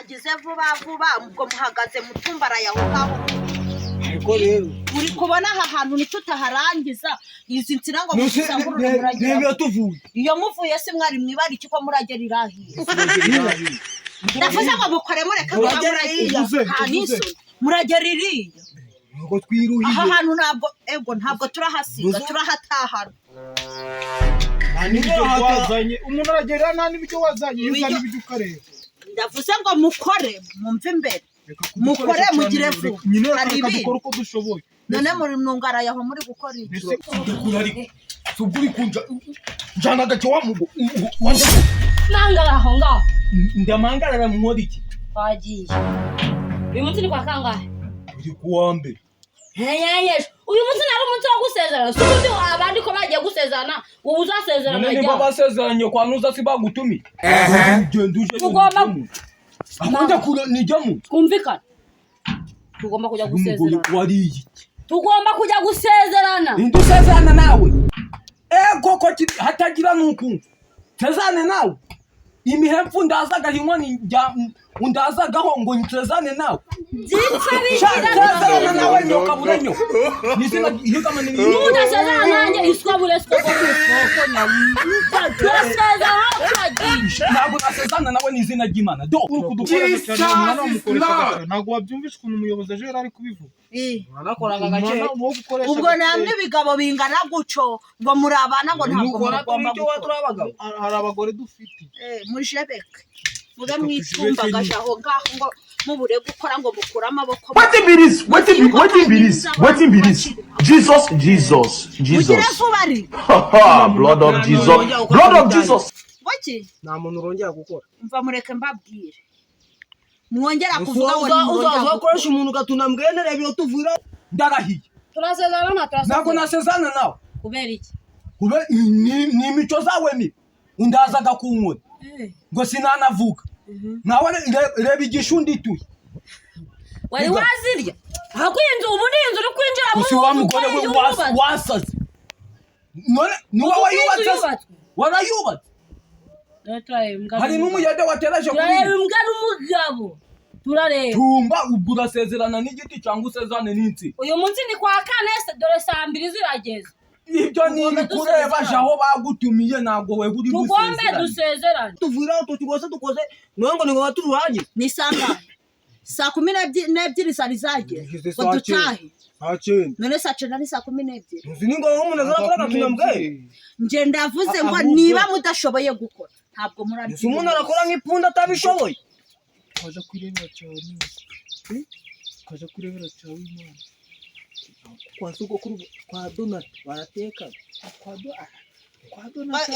mwagize vuba ubwo muhagaze mutumbara yaho ngaho. Ariko rero uri kubona aha hantu nitutaharangiza izi nsina ngo musangurure muragira. Niba tuvuye. Iyo muvuye se mwari mwibari kiko muragera irahiye. Ndavuze ngo mukore mureka muragera muragera iriya. Ngo twiruhiye. Aha hantu ntabwo turahasiga turahatahana. Nibyo wazanye umuntu aragera nta n'ibyo wazanye yuzana ibyo ukareba. Ndavuze ngo mukore mumve imbere. Mukore mugire vuba. Hari dukora uko dushoboye. None muri mnungara yaho muri gukora ibyo. Suburi kunja jana gacho wa mugo. Mangara aho ngaho. Ndamangara mu modiki. Wagiye. Uyu munsi ni kwa kangahe? Uri kuwambe. Yes. Uyu munsi nari umunsi wo gusezerana. Subundi abandi ko bagiye gusezerana. Ubu uzasezerana najya. None baba basezeranye kwa nuza sibagutumi. Genda uje. Tugomba akunda kura nijyamu. Kumvikana. Tugomba kujya gusezerana. Wariye. Tugomba kujya gusezerana. Ndusezerana nawe. Koko hatagira nuku. Tezane nawe. Imihepfu ndazaga hinkoni undazagaho ngo ntezane nawe. Tezane nawe nyoka burenyo. Nizina higama ni Nudasezerana nanjye iswa bureswa ko tuzasezerana twagiye. Ntabwo nasezerana nawe nizina ry'Imana. Do kudukora cyane ntabwo wabyumvisha ukuntu umuyobozi aje yari kubivuga. Narakoraga gake. Ubwo namwe bigabo bingana guco ngo murabana ngo ntabwo mugomba gukora. Hari abagore dufite. Mujebeke muge mwitumbaga aho ngaho ngo mubure gukora ngo mukura amaboko. Wetin be this? Jesus. Blood of Jesus. Waki? Nta muntu urongera gukora. Mva mureke mbabwire. Mwongera kuvuga ngo uzakoresha umuntu gatunambwenere byo tuvura ndarahiye. Turasezerana ntabwo nasezerana nawe. Kubera iki? Ni imico zawe mi. Undazaga kunkora. Ngo sinanavuga. Nawe reba igishundi tuye. Wari wazirya? Hakwinzu ubu ni inzu uri kwinjira mu. Usi wa mugore we wasaze. None niwe wayubatse. Warayubatse. Hari n'umuyede wateraje kuri. Turareba imbwa n'umugabo. Turareba. Tumba ugura sezerana n'igiti cyangwa usezerane n'insi. Uyu munsi ni kwa kane dore saa 2 zirageze. Ibyo ni kureba jaho bagutumiye ntabwo we buri gusezerana. Tugombe dusezerana. Tuvira tutugose tukoze nongo ngo baturuhanye. Ni sanga. Saa 12 zari zage. Ngo dutahe. None saa 9 ni saa 12. Ziningo umuntu azakora tunambwe. Nje ndavuze ngo niba mudashoboye gukora ntabwo murabye. Umuntu arakora nk'ipunda atabishoboye. Kaje kurebera cyawe Imana. Kwa suko kwa Donald barateka. Kwa Donald.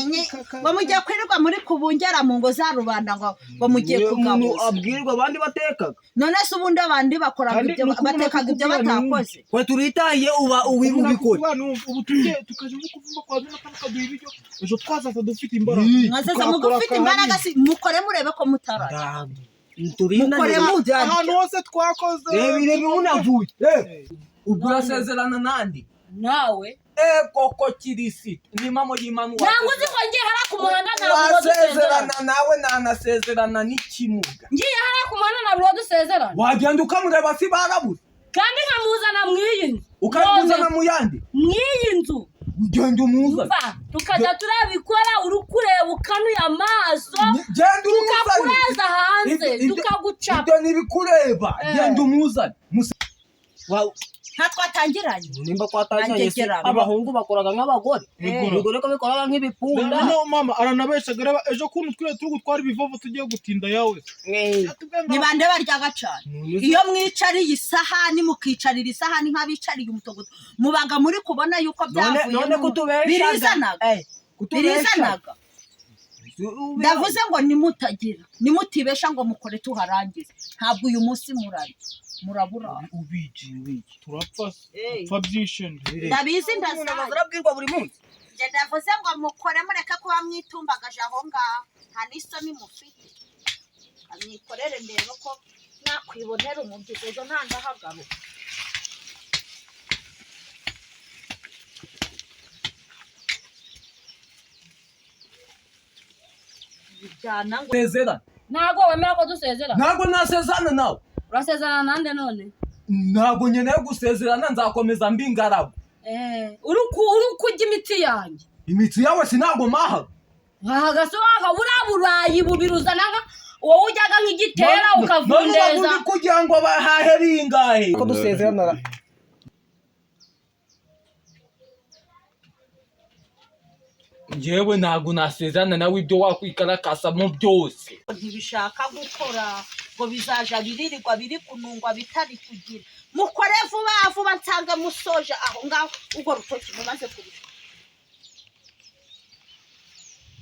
Bamujya kwirirwa muri kubungera mu ngo za rubanda ngo mugiye kugabuza. Abwirwa abandi batekaga. None se ubundi abandi bakora ibyo batekaga ibyo batakoze. Kwa turitaye ubikora. Ubu tukaje kuvumba kwa Donald kaduha ibyo. Ejo twazaza dufite imbaraga. Mwazaza mugufite imbaraga si mukore murebe ko mutarara. Mukore mujya. Ahantu hose twakoze. Rebe unavuye. Ubwo urasezerana nandi nawe koko kirisi ni mamo y'Imana ntabwo uzi ko ngiye hara ku muhanda ntabwo wasezerana nawe nanasezerana n'ikimuga ngiye hara ku muhanda ntabwo dusezerana wagenda ukamureba si barabuze kandi nkamuzana mw'iyi nzu ukamuzana mu yandi mw'iyi nzu ugenda umuzana tukajya turabikora uri kureba ukanuye amaso genda tukakuraza hanze tukagucapa ibyo nibikureba genda umuzana twatangiranye nimba kwatangiranye abahungu bakoraga nk'abagore abagore ko bikoraga nk'ibipunda no mama aranabeshaga ejo kuntu turi gutwara ibivovo tugiye gutinda yawe ni bande barya gacana iyo mwicariye isahani mukicarira isahani nk'abicariye umutogoto mubaga muri kubona yuko byavuye birizanaga ndavuze ngo nimutibesha ngo mukore tuharangize ntabwo uyu munsi murabura ubiki turapfa byinshi ndabizi ndazabwirwa buri munsi nje ndavuze ngo mukore mureke kuba mwitumbagaje aho ngaho nta n'isoni mufite amwikorere ndebe ko nakwibonera umubyizi ejo ntandahagaruka Sezerana ntabwo wemera ko dusezerana ntabwo nasezerana nawe urasezerana nande none ntabwo nkeneye gusezerana nzakomeza mbi ingaragu uri kurya imiti yanjye imitsi yawe sinago maha hagasohoka buriya burayi bubiruzana wowe ujyaga nk'igitera ukavundeza none kugira ngo bahahe bingahe ko dusezerana njyewe ntabwo nasezerana nawe ibyo wakwikarakasamo byose ntibishaka gukora ngo bizaja biririrwa biri kunungwa bitari kugira mukore vuba vuba nsanga musoje aho ngaho ubwo rutoki mumaze kurusha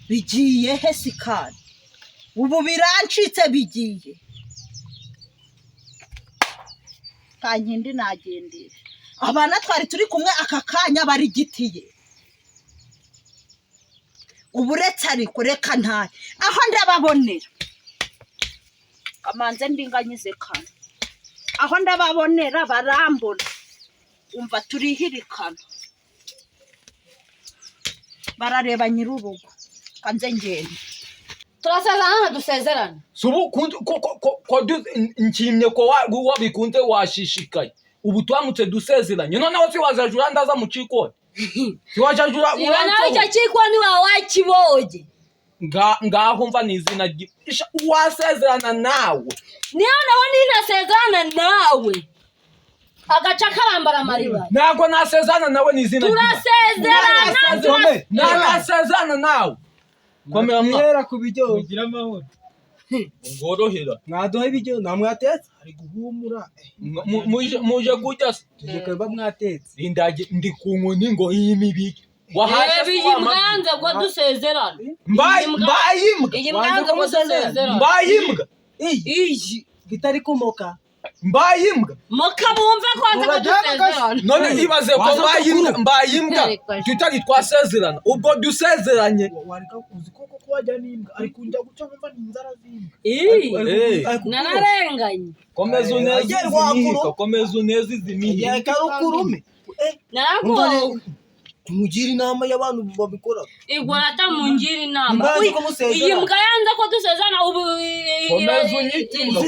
bigiye he sikari ubu birancitse bigiye kankindi nagendera abana twari turi kumwe aka kanya barigitiye uburetse ariko reka ntaye aho ndababonera kamanze ndinganyize kane aho ndababonera barambona umva turihirikana barareba nyirurugo kanze ngende turasezerana dusezerana subu ko nshimye ko wabikunze washishikaye ubu twamutse dusezeranye noneho si wazajura ndaza mu cikoni si wazajura niba nawe icyo cikoni wawe wakiboge ngaho mva n'izina wasezerana nawe niyo nawe ninasezerana nawe agaca karambara mariba ntabwo nasezerana nawe n'izina turasezerana nasezerana nawe komera mwera ku bijyo ugira amahoro ngorohera mwaduha ibijyo namwatetse ari guhumura muje kujya tujye ba mwatetse indage ndi ku nkoni ngo iyi mibiki wahashe biyimwanze ngo dusezerana mbayimbwa iyi mwanze ngo dusezerana mbayimbwa iyi bitari kumoka mbayimbwa mukabumve ko nze ko dusezerana none ibaze ko mbayimbwa tutari twasezerana ubwo dusezeranye wareka uzi koko ko wajya n'imbwa ari kunjya guca nkumva n'inzara z'imbwa nararenganye komeza uneze izimihika komeza uneze izimihika reka rukurume naragowe tumugira inama y'abantu babikora igorata mungira inama iyi mbwa yanze ko dusezerana ubu komeza unyikinga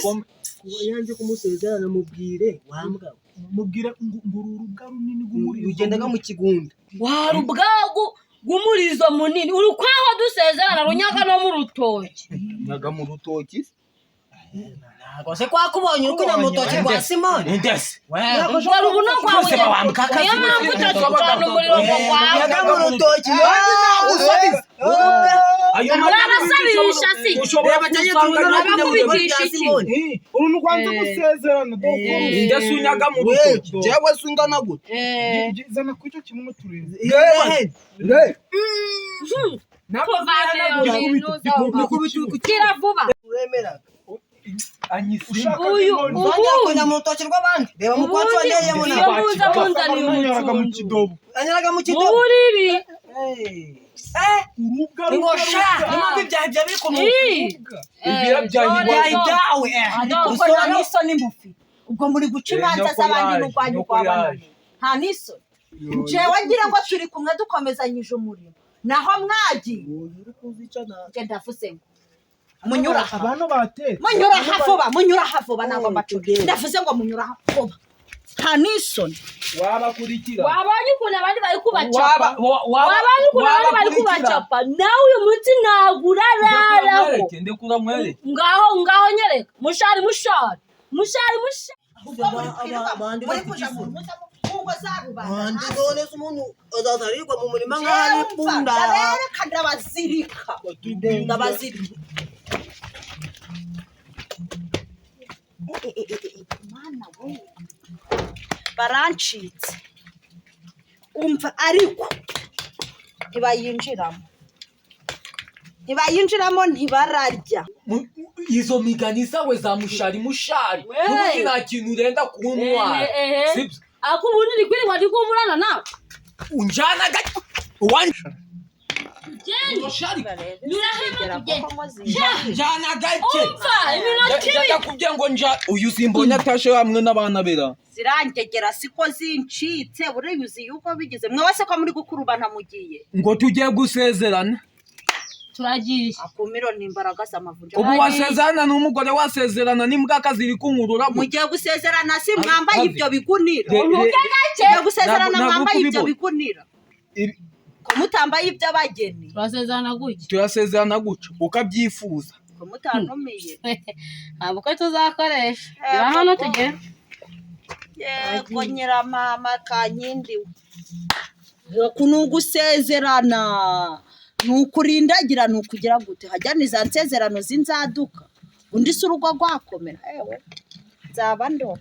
yanze kumusezerana mubwire wambwa mubwire ngururubwa runini gumurizo ugendaga mu kigunda warubwagu gumurizo munini uri kwaho dusezerana runyaga no mu rutoki nyaga mu rutoki Kose kwakubonye uri kunya mutoki rwa Simoni ndese wari ubuno kwawe niyo mpamvu tutacana umuriro kwawe nyaga mu rutoki ayo murabasabirisha si ushobora bakakubitisha iki uru rwanze gusezerana ndese unyaga mu rutoki jewe singana gute zana ku icyo kimwe tureze kira vuba uremera uyu kunya mu rutoki rw'abandi reba mu kwacu wanyeyemo iyo muza munzaniye umucundu anyaraga mu kidobo muribi ngosha nimba ibyaha bya biri kunuka ibira byanyu ibyawe ubwo nta n'isoni mbufi ubwo muri guca imanza z'abandi n'urwanyu rw'abandi nta n'isoni jewe ngira ngo turi kumwe dukomezanyije umurimo naho mwagiye genda vuze ngo munyura abantu batetse munyura havuba ntabwo mbacuri ndavuze ngo munyura havuba nta n'isoni wabakurikira wabonye ukuntu abandi bari kubacapa wabonye ukuntu abandi bari kubacapa nawe uyu munsi ntabwo urararaho ngaho nyereka mushari muri kuja mu ngo za rubanda none se umuntu azazarirwa mu murima nk'aho ari punda reka ndabazirika mana we barancitse umva ariko ntibayinjiramo ntibararya izo migani zawe za mushari n'ubundi nta kintu urenda kuntwara sibyo ako ubundi ni kwirirwa ndi kumurana nawe unjana gato njana gake umva iminota ibiri kugira ngo uyu simbonye atashe hamwe n'abana bera zirangegera siko zincitse ureyuzi yuko bigize mwe wese ko muri gukurubana mugiye ngo tugiye gusezerana turagiye akumiro n'imbaraga z'amavunja ubu wasezerana n'umugore wasezerana n'imbwa ziri kunkurura mugiye gusezerana si mwambaye ibyo bigunira ntugegake mugiye gusezerana mwambaye ibyo bigunira ko mutambaye iby'abageni turasezerana gutyo ukabyifuza ko mutantumiye ntabwo tuzakoresha hano tugera yego nyiramama kankindi kunugusezerana nukurindagira nukugira gute hajyana iza nsezerano zinzaduka undi se urugo rwakomera ewe nzaba ndo